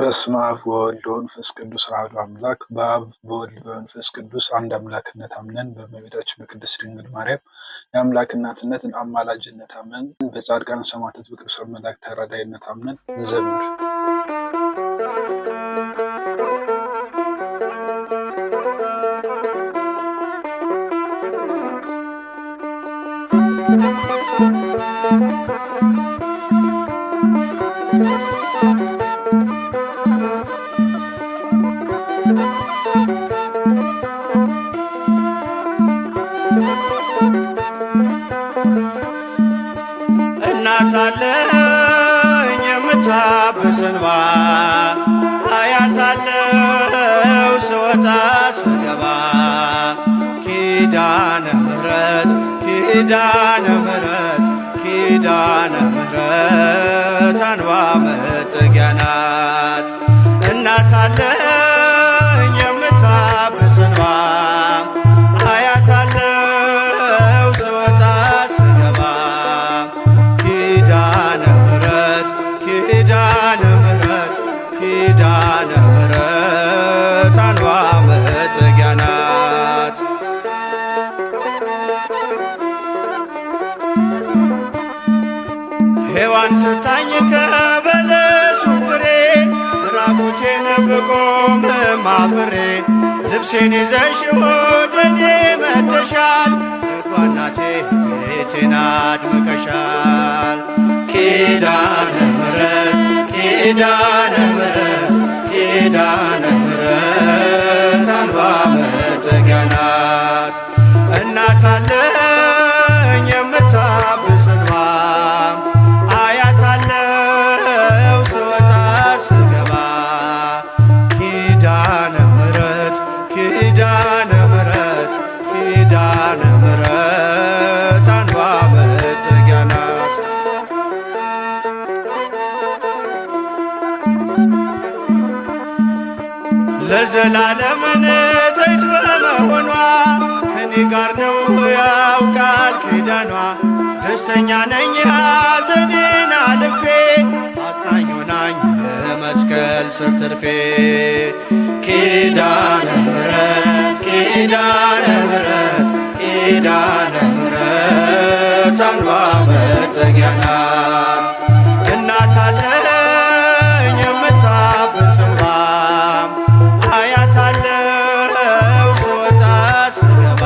በስመ አብ ወወልድ ወመንፈስ ቅዱስ አሐዱ አምላክ። በአብ በወልድ በመንፈስ ቅዱስ አንድ አምላክነት አምነን በእመቤታችን በቅድስት ድንግል ማርያም የአምላክ እናትነት አማላጅነት አምነን በጻድቃን ሰማዕታት በቅዱሳን መላእክት ተራዳኢነት አምነን እንዘምር። እናት አለኝ የምታብስ እንባ አያት አለው ስወጣ ስገባ ኪዳነ ምሕረት ኪዳነ ምሕረት ኪዳነ ምሕረት አንባ መጠጊያ ናት። እናት አለኝ የምታብስ እንባ አያት አለው ስወጣ ስገባ ኪዳነ ምሕረት ኪዳነ ምሕረት ኪዳነ ምሕረት አንባ መጠጊያ ናት። ሔዋን ስታኝ ከበለሱ ፍሬ ራቁቴን ብቆም አፍሬ ልብሴን ይዘሽ ወደ እኔ መጥተሻል እኮ እናቴ ቤቴን አድምቀሻል። ኪዳነ ምሕረት ኪዳነ ምሕረት ኪዳነ ምሕረት አንባ መጠጊያ ናት። እናት አለኝ የምታብስ እንባ አያት አለው ስወጣ ስገባ ኪዳነ ምሕረት ኪዳነ ምሕረት ኪዳነ ምሕረት አንባ መጠጊያ ናት። ለዘላለም ንጽሕት በመሆኗ ከኔ ጋር ነው ያውቃል ኪዳኗ። ደስተኛ ነኝ ሐዘኔን አልፌ አጽናኝ ሆናኝ መስቀል ስር ትርፌ ኪዳነ ምሕረት ኪዳነ ምሕረት ኪዳነ ምሕረት አንባ መጠጊያ ናት። እናት አለኝ የምታብስ እንባ አያት አለው ስወጣ ስገባ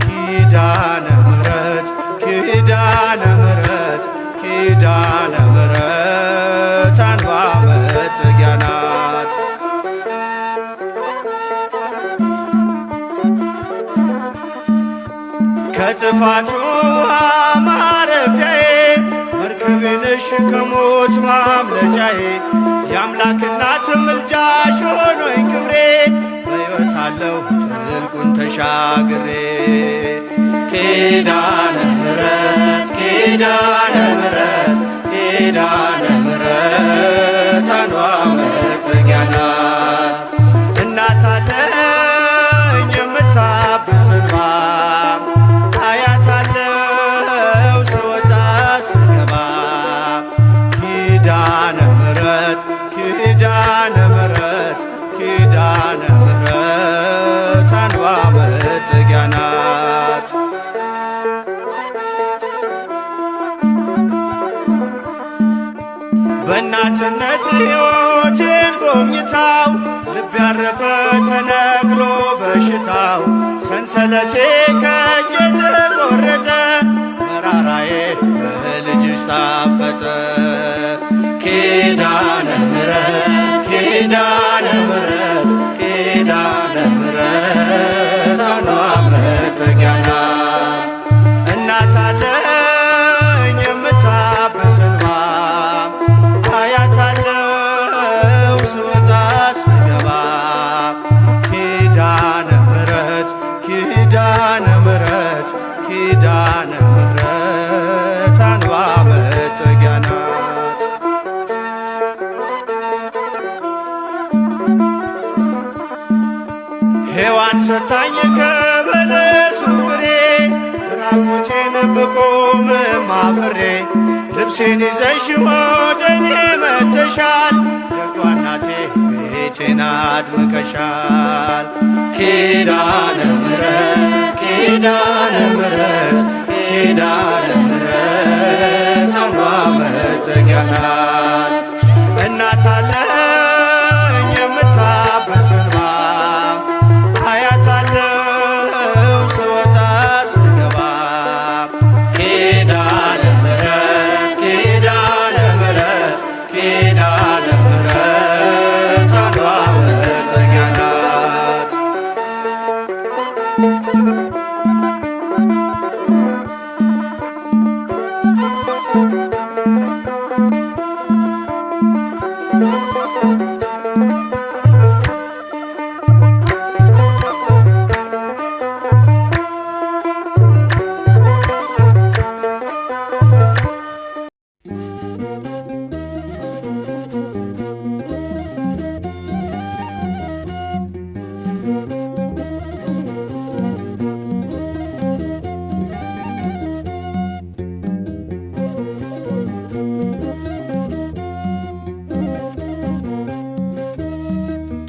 ኪዳነ ምሕረት ኪዳነ ምሕረት ኪዳነ ምሕረት አንባ መጠጊያ ናት። ከጥፋቱ ውሃ ማረፊያዬ መርከቤ ነሽ ከሞት ማምለጫዬ የአምላክ እናት ምልጃሽ ሆኖኝ ክብሬ በሕይወት አለሁ ጥልቁን ተሻግሬ ኪዳነ ምሕረት ኪዳነ ምሕረት ኪዳነ ምሕረት አንባ መጠጊያ ናት። እናት አለኝ የምታብስ እንባ አያት አለው ስወጣ ስገባ ኪዳነ ምሕረት ኪዳነ ምሕረት ኪዳነ ምሕረት አንባ መጠጊያ ናት። በእናትነት ሕይወቴን ጎብኝታው ልብ ያረፈ ተነቅሎ በሽታው ሰንሰለቴ ከእጄ ተቆረጠ መራራዬ በልጅሽ ታፈጠ ኪዳነ ምሕረት ኪዳነ ምሕረት ኪዳነ ምሕረት አንባ መጠጊያ ናት። እናት አለኝ የምታብስ እንባ አያት አለው ስወጣ ስገባ ኪዳነ ምሕረት ኪዳነ ምሕረት ኪዳነ ምሕረት አንባ መጠጊያ ናት። ሔዋን ሰታኝ ከበለሱ ፍሬ ራቁቴን ብቆም አፍሬ ልብሴን ይዘሽ ወደ እኔ መጥተሻል ሕይወቴን አድምቀሻል። ኪዳነ ምሕረት ኪዳነ ምሕረት ኪዳነ ምሕረት አምባ መጠጊያ ናት። እናት አለኝ የምታብስ እንባ አያታለው ስወጣ ስገባ። ኪዳነ ምሕረት ኪዳነ ምሕረት ኪዳነ ምሕረት አምባ መጠጊያ ናት።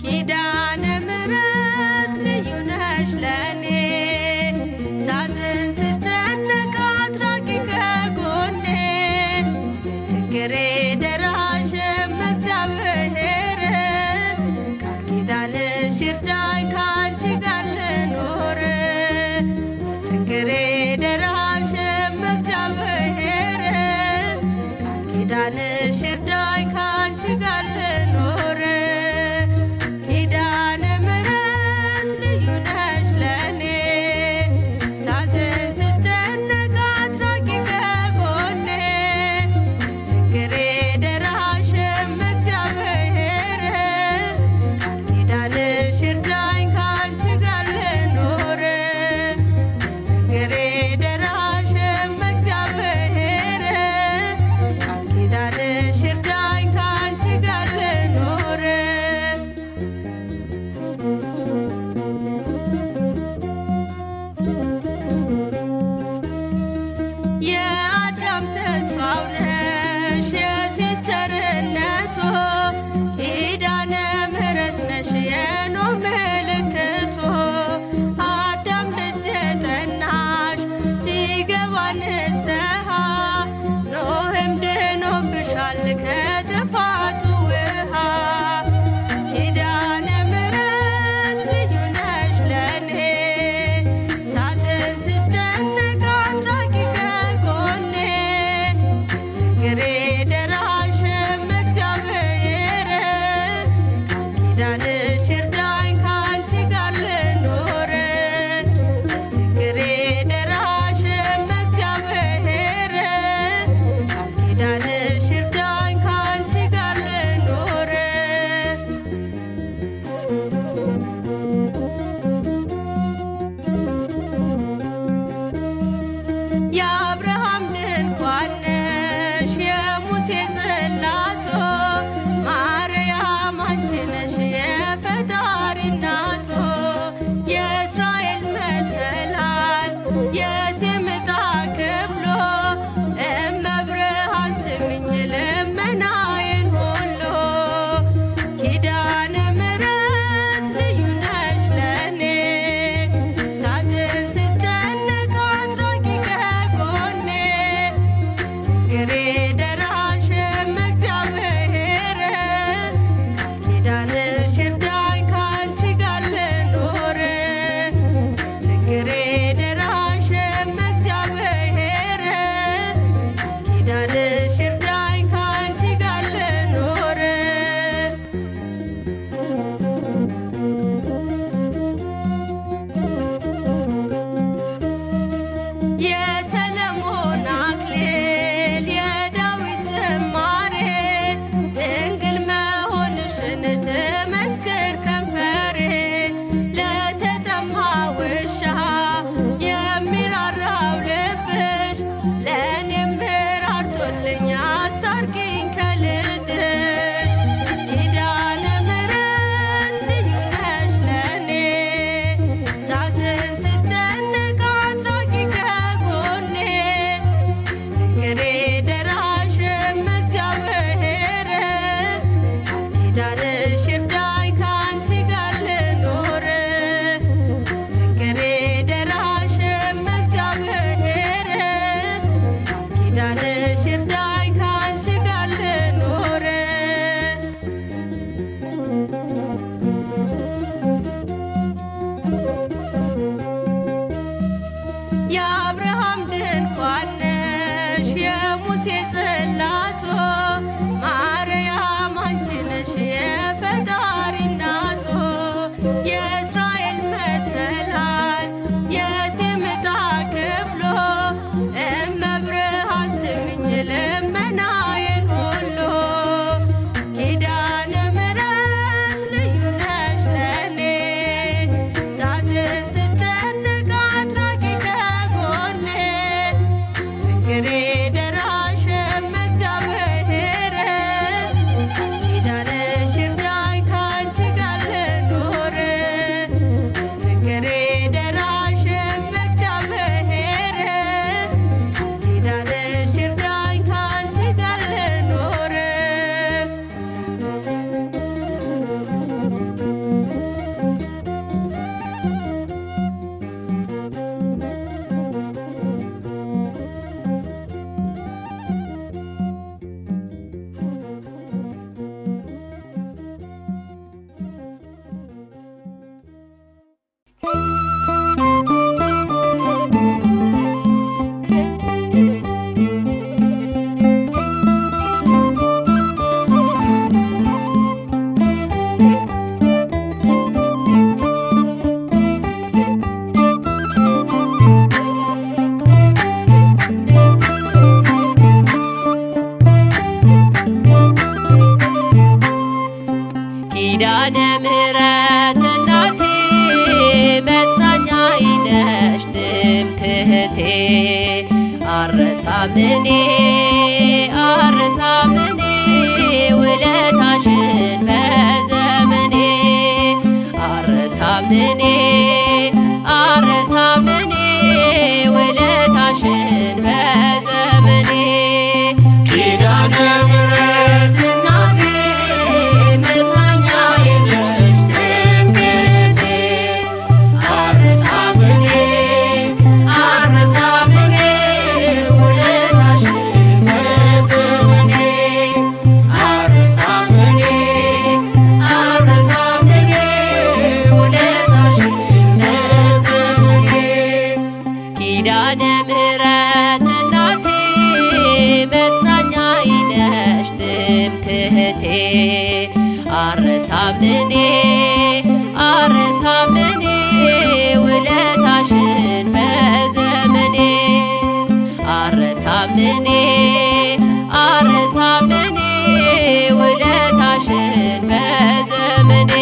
ኪዳነ ምሕረት ልዩ ነሽ ለኔ ሳዝን ስጨነቅ አትራቂ ከጎኔ በችግሬ ደራሽም እግዚአብሔር ቃል ኪዳንሽ ይርዳኝ ካንቺ ጋር ልኖር በችግሬ ደራሽም እግዚአብሔር ቃል ኪዳንሽ ይርዳኝ ካንቺ ጋር ልኖር ኪዳነ ምሕረት ልዩ ነሽ ለኔ ሳዝን ስጨነቅ አትራቂ ከጎኔ በችግሬ ደራሽም እግዚአብሔር ቃል ኪዳንሽ ይርዳኝ ካንቺ ጋር ልኖር በችግሬ ደራሽም እግዚአብሔር ቃል ኪዳንሽ ይርዳኝ ካንቺ ጋር ልኖር የአዳም ተስፋው ነሽ የሴት ቸርነቱ ኪዳነ ምሕረት ነሽ የኖህ ምልክቱ አዳም ልጅ ጠናሽ ሲገባ ንስሐ ኖህም ድኖብሻል ከጥፋቱ ውሃ ኪዳነ ምሕረት ልዩ ነሽ ለኔ ሳዝን ስጨነቅ አትራቂ ከጎኔ በችግሬ ደራሽም እግዚአብሔር ቃል ኪዳንሽ ይርዳኝ ካንቺ ጋር ልኖር በችግሬ ደራሽም እግዚአብሔር ቃል ኪዳንሽ ይርዳኝ ካንቺ ጋር ልኖር የአብርሃም ድንኳን ነሽ የሙሴ ጽላቶ ማርያም አንቺ ነሽ የፈጣሪ እናቶ የእስራኤል መሰላል የሴም ዕጣ ክፍሎ እመብርሃን ስሚኝ ልመናዬን ሁሉ ኪዳነ ምሕረት ልዩ ነሽ ለኔ ሳዝን ስጨነቅ አትራቂ ከጎኔ በችግሬ ደራሽም እግዚአብሔር ቃል ኪዳንሽ ይርዳኝ ካንቺ ጋር ልኖር በችግሬ ደራሽም እግዚአብሔር ቃል ኪዳንሽ ይርዳኝ ካንቺ ጋር ልኖር የሰለሞን አክሊል የዳዊት ዝማሬ ድንግል መሆንሽን ትመስክር ከንፈሬ ለተጠማ ውሻ የሚራራው ልብሽ ለእኔም ራርቶልኝ አስታርቂኝ ከልጅሽ ኪዳነ ምሕረት ልዩ ነሽ ለኔ ሳዝን ስጨነቅ አትራቂ ከጎኔ በችግሬ ደራሽም እግዚአብሔር ቃል ኪዳንሽ ይርዳኝ ኪዳነ ምሕረት እናቴ መጽናኛዬ ነሽ ትምክህቴ አልረሳም እኔ ውለታሽን በዘመኔ አልረሳም እኔ ውለታሽን በዘመኔ ኪዳነ ምሕረት እናቴ መጽናኛዬ ነሽ ትምክህቴ አልረሳም እኔ ውለታሽን በዘመኔ አልረሳም እኔ ውለታሽን በዘመኔ ኪዳነ ምሕረት እናቴ መጽናኛዬ ነሽ ትምክህቴ አልረሳም እኔ ውለታሽን በዘመኔ አልረሳም እኔ ውለታሽን በዘመኔ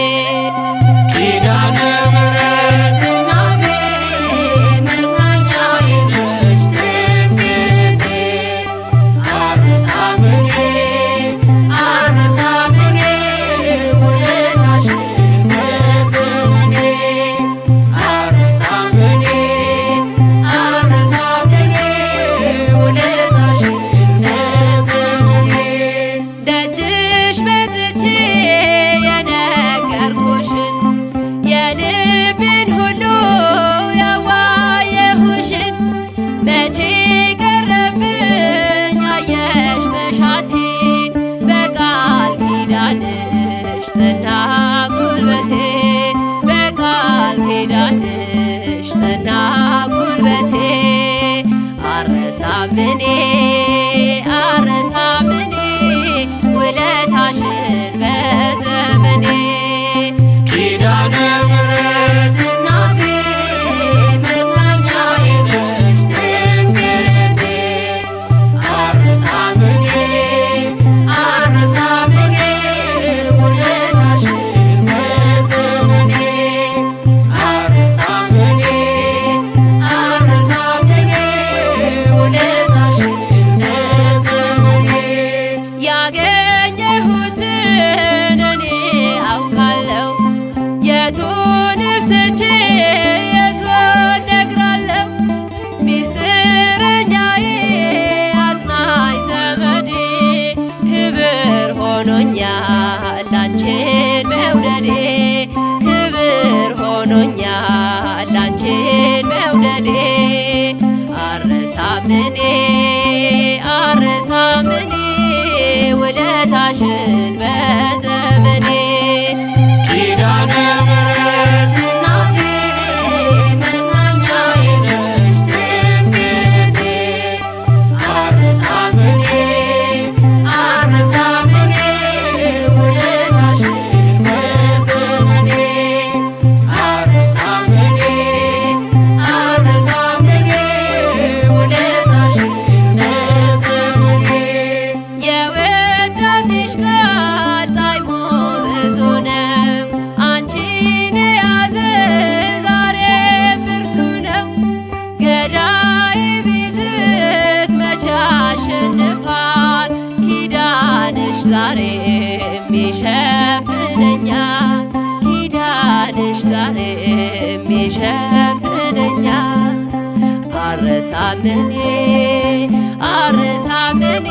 ኪዳነ ምሕረት እናቴ መጽናኛዬ ነሽ ትምክህቴ አልረሳም እኔ ውለታሽን በዘመኔ አልረሳም እኔ ውለታሽን በዘመኔ ደጅሽ መጥቼ የነገርኩሽን የልቤን ሁሉ ያዋየሁሽን መቼ ቀረብኝ አየሽ መሻቴ በቃል ኪዳንሽ ጸና ጉልበቴ በቃል ኪዳንሽ ጸና ጉልበቴ አልረሳም እኔ ውለታሽን በዘመኔ ኪዳነ ምሕረት እናቴ መጽናኛዬ ነሽ ትምክህቴ አልረሳም እኔ ውለታሽን በዘመኔ አልረሳም እኔ ውለታሽን በዘመኔ ያገኘሁትን እኔ አውቃለሁ የቱንስ ትቼ የቱን ነግራለሁ ሚስጥረኛዬ አጽናኝ ዘመዴ ክብር ሆኖኛል አንቺን መውደዴ ክብር ሆኖኛል አንቺን መውደዴ አልረሳም እኔ ውለታሽን በዘመኔ ኪዳነ ምሕረት እናቴ መጽናኛዬ ነሽ ትምክህቴ አልረሳም እኔ ውለታሽን በዘመኔ አልረሳም እኔ ውለታሽን በዘመኔ የውዳሴሽ ቃል ጣዕሙ ብዙ ነው አንቺን የያዘ ዛሬም ብርቱ ነው ገዳይ ቢዝት መቼ ያሸንፋል ኪዳንሽ ዛሬም ይሸፍነኛል ኪዳንሽ ዛሬም ይሸፍነኛል አልረሳም እኔ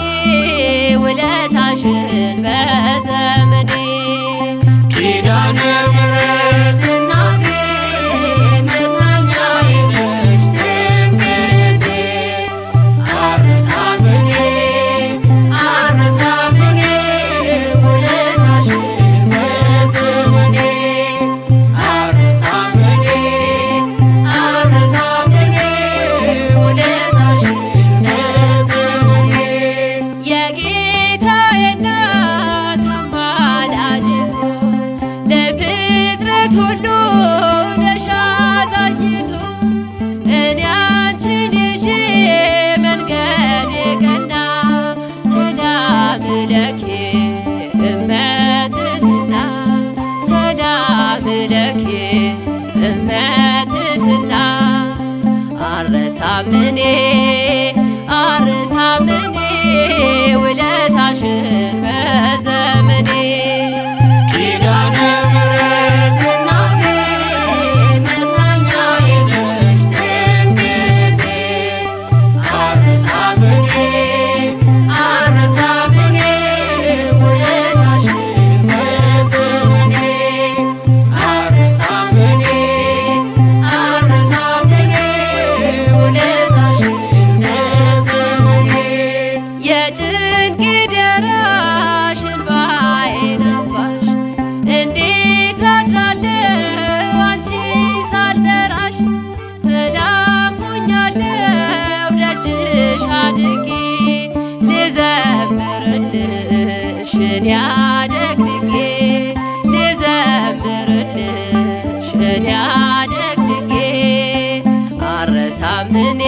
ውለታሽን በዘመኔ ኪዳነ ምሕረት እናቴ መጽናኛዬ ነሽ ትምክህቴ አልረሳም እኔ ውለታሽን በዘመኔ አልረሳም እኔ ውለታሽን በዘመኔ የጌታዬ እናት አማላጅቱ ለፍጥረት ሁሉ ነሽ አዛኝቱ እኔ አንቺን ይዤ መንገድ ቀና ሰላም ለኪ እመትትና አልረሳምኔ አልረሳምኔ ውለታሽን በዘመኔ ኪዳነ ምሕረት እናቴ መጽናኛዬ ነሽ ትምክህቴ አልረሳም እኔ ውለታሽን በዘመኔ አልረሳም እኔ ውለታሽን በዘመኔ የጭንቅ ደራሽ እንባዬን አባሽ እንዴት አድራለሁ አንቺ ሳልጠራሽ ሰላም ሆኛለሁ ደጅሽ አድጌ ልዘምርልሽ እኔ አደግድጌ ልዘምርልሽ እኔ አደግድጌ አልረሳምኔ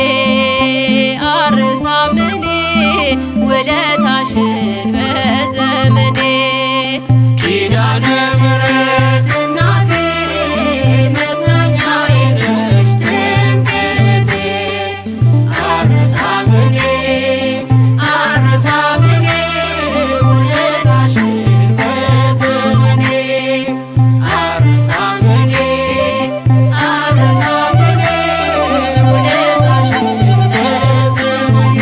አልረሳምኔ ውለታሽን በዘመኔ ኪዳነ ምሕረት እናቴ መጽናኛዬ ነሽ ትምክህቴ አልረሳም እኔ ውለታሽን በዘመኔ አልረሳም እኔ ውለታሽን በዘመኔ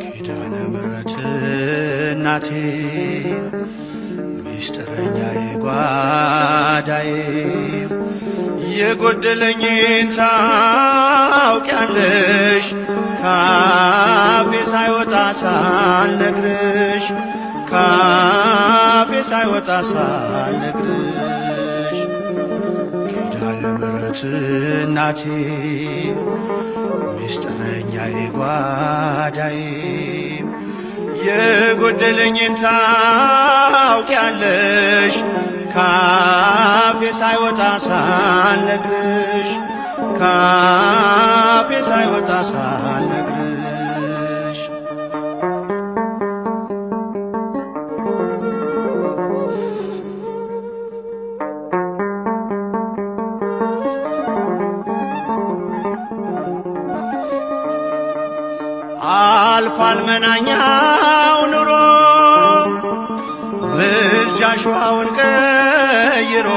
ኪዳነ ምሕረት እናቴ ሚስጥረኛዬ ጓዳዬ የጎደለኝን ታውቂያለሽ ካፌ ሳይወጣ ሳልነግርሽ ካፌ ሳይወጣ ሳልነግርሽ ኪዳነ ምሕረት እናቴ ሚስጥረኛዬ ጓዳዬ የጎደለኝን ታውቂያለሽ ካፌ ሳይወጣ ሳልነግርሽ ካፌ ሳይወጣ ሳልነግርሽ አልፏል መናኛው ኑሮ ምልጃሽ ውሃውን ቀይሮ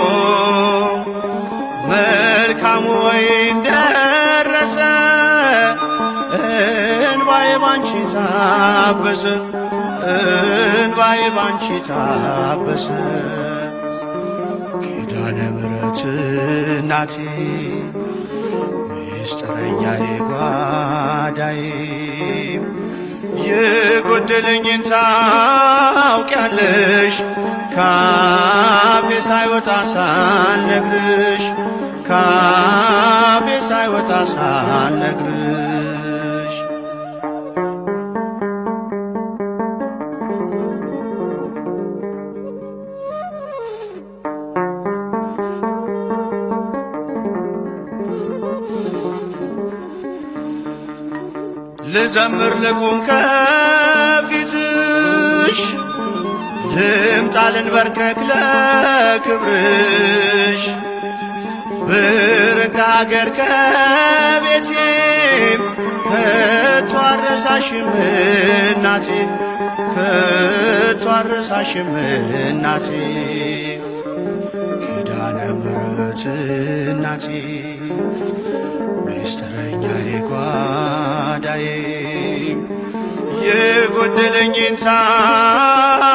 መልካሙ ወይን ደረሰ እንባዬ ባንቺ ታበሰ እንባዬ ባንቺ ታበሰ ኪዳነ ምሕረት እናቴ ሚስጥረኛዬ ጓዳዬ የጎደለኝን ታውቂያለሽ ካፌ ሳይወጣ ሳልነግርሽ ካፌ ሳይወጣ ሳልነግርሽ ልዘምር ልቁም ከፊትሽ ልምጣ ልንበርከክ ለክብርሽ ብርቅ አገር ከቤቴ ከቶ አልረሳሽም እናቴ ከቶ አልረሳሽም እናቴ ኪዳነ ምሕረት እናቴ ሚስጥረኛዬ ጓዳዬ የጎደለኝን ታውቂያለሽ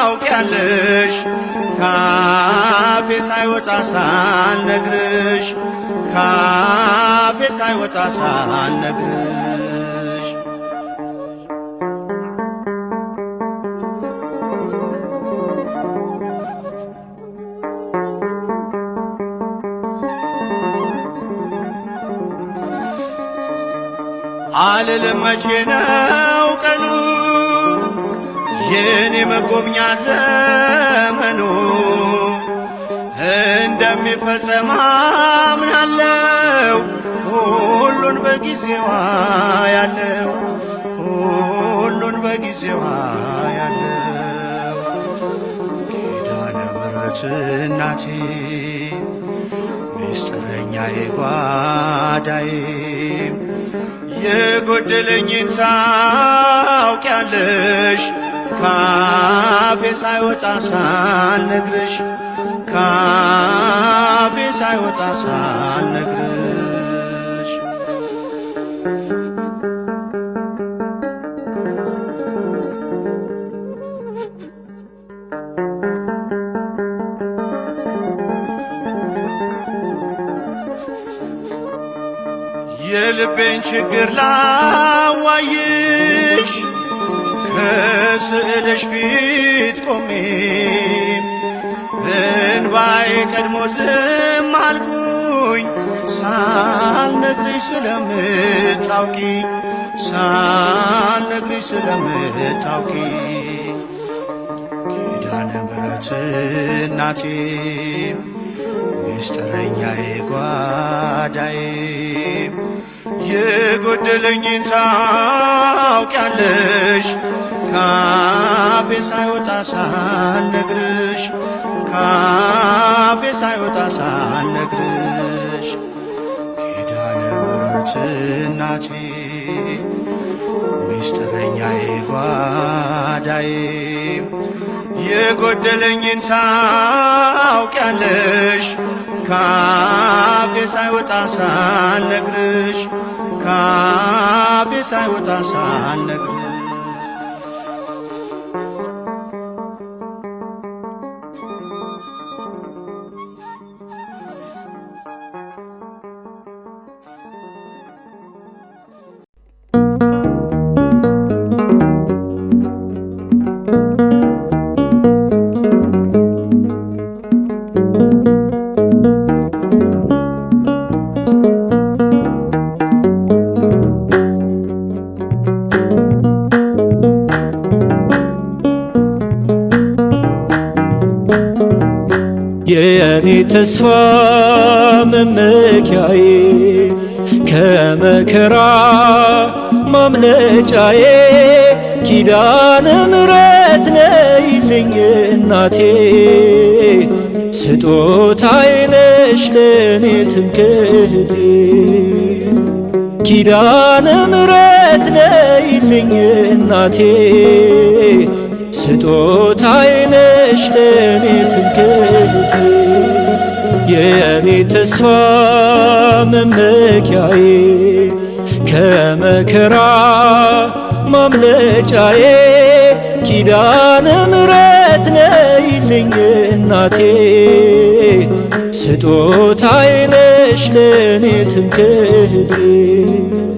ካፌ ሳይወጣ ሳልነግርሽ ካፌ ሳይወጣ ሳልነግርሽ አልልም መቼ ነው ቀኑ የኔ መጎብኛ ዘመኑ እንደሚፈጸም አምናለው ሁሉን በጊዜዋ ያለው ሁሉን በጊዜዋ ያለው ኪዳነ ምሕረት እናቴ ሚስጥረኛዬ ጓዳዬ የጎደለኝን ታውቂያለሽ ካፌ ሳይወጣ ሳልነግርሽ ካፌ ሳይወጣ ሳልነግርሽ የልቤን ችግር ላዋይሽ ከስዕልሽ ፊት ቆሜ እንባዬ ቀድሞ ዝም አልኩኝ ሳልነግርሽ ስለምታውቂ ሳልነግርሽ ስለምታውቂ ኪዳነ ምሕረት እናቴ ሚስጥረኛዬ ጓዳዬ የጎደለኝን ታውቂያለሽ ካፌ ሳይወጣ ሳልነግርሽ ካፌ ሳይወጣ ሳልነግርሽ ኪዳነ ምሕረት እናቴ ሚስጥረኛዬ ጓዳዬ የጎደለኝን ታውቂያለሽ ካፌ ሳይወጣ ሳልነግርሽ ካፌ ሳይወጣ ሳልነግርሽ የኔ ተስፋ መመኪያዬ ከመከራ ማምለጫዬ ኪዳነ ምሕረት ነይልኝ እናቴ ስጦታዬ ነሽ ለኔ ትምክህቴ ኪዳነ ምሕረት ነይልኝ እናቴ ስጦታዬ ነሽ ለኔ ትምክህቴ የኔ ተስፋ መመኪያዬ ከመከራ ማምለጫዬ ኪዳነ ምሕረት ነይልኝ እናቴ ስጦታዬ ነሽ ለኔ ትምክህቴ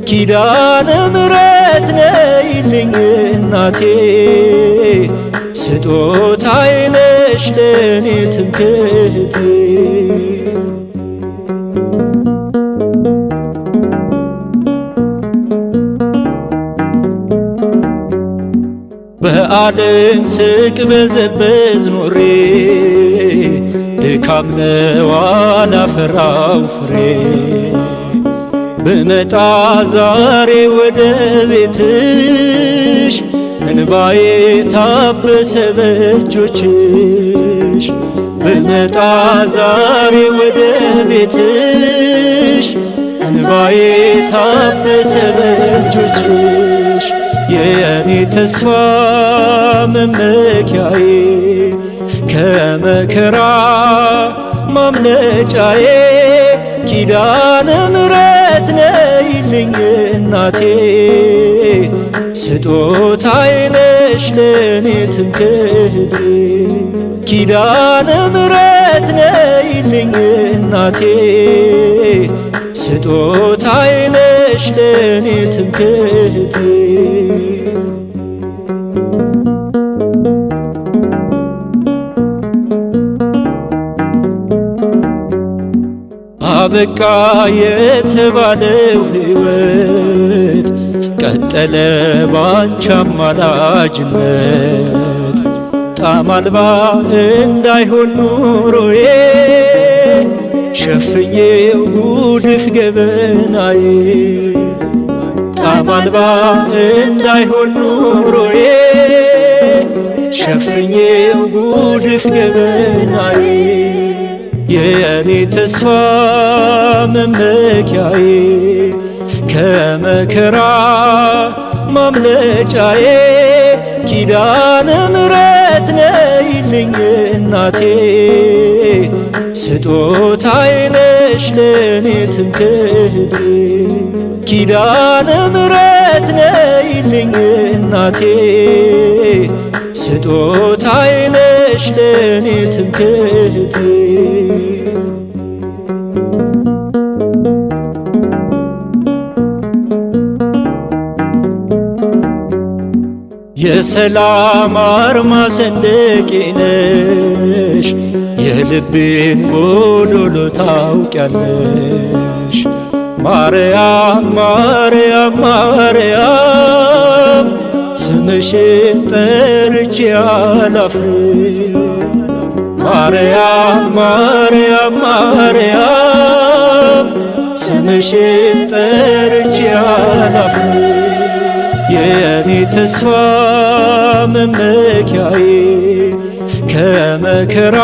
ኪዳነ ምሕረት ነይልኝ እናቴ ስጦታዬ ነሽ ለኔ ትምክህቴ በዓለም ስቅበዘበዝ ኖሬ ድካም ነው አላፈራው ፍሬ ብመጣ ዛሬ ወደ ቤትሽ እንባዬ ታበሰ በእጆችሽ ብመጣ ዛሬ ወደ ቤትሽ እንባዬ ታበሰ በእጆችሽ የኔ ተስፋ መመኪያዬ ከመከራ ማምለጫዬ ኪዳነ ምሕረት ነይልኝ እናቴ ስጦታዬ ነሽ ለኔ ትምክህቴ ኪዳነ ምሕረት ነይልኝ እናቴ ስጦታዬ ነሽ ለኔ ትምክህቴ አበቃ የተባለው ሕይወት ቀጠለ ባንቺ አማላጅነት ጣዕም አልባ እንዳይሆን ኑሮዬ ሸፍኜው ጉድፍ ገበናዬ ጣዕም አልባ እንዳይሆን ኑሮዬ ሸፍኜው ጉድፍ ገበናዬ የኔ ተስፋ መመኪያዬ ከመከራ ማምለጫዬ ኪዳነ ምሕረት ነይልኝ እናቴ ስጦታዬ ነሽ ለኔ ትምክህቴ ኪዳነ ምሕረት ነይልኝ እናቴ ስጦታዬ ነሽ ለኔ ትምክህቴ የሰላም አርማ ሰንደቄ ነሽ የልቤን ጎዶሎ ታውቂያለሽ ማርያም ማርያም ማርያም ስምሽን ጠርቼ አላፍርም ማርያም ማርያም ማርያም ስምሽን ጠርቼ አላፍርም የኔ ተስፋ መመኪያዬ ከመከራ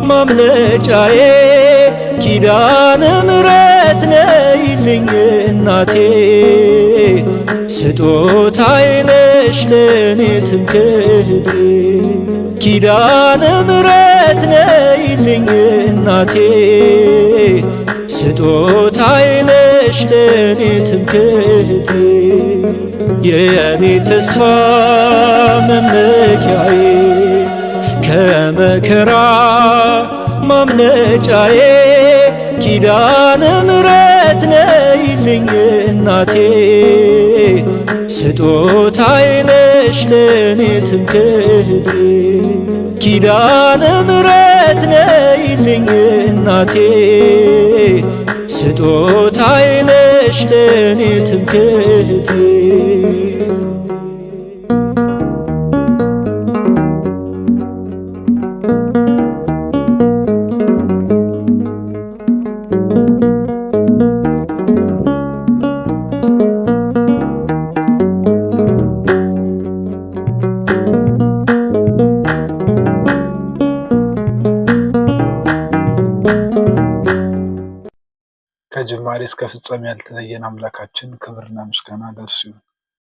ማምለጫዬ ኪዳነ ምሕረት ነይልኝ እናቴ ስጦታዬ ነሽ ለኔ ትምክህቴ ኪዳነ ምሕረት ነይልኝ እናቴ ስጦታዬ ነሽ ለኔ ትምክህቴ የኔ ተስፋ መመኪያዬ ከመከራ ማምለጫዬ ኪዳነ ምሕረት ነይልኝ እናቴ ስጦታዬ ነሽ ለኔ ትምክህቴ ኪዳነ ምሕረት ነይልኝ እናቴ ስጦታዬ ነሽ ለኔ ትምክህቴ ከጅማሬ እስከ ፍጻሜ ያልተለየን አምላካችን ክብርና ምስጋና ለእርሱ ይሁን።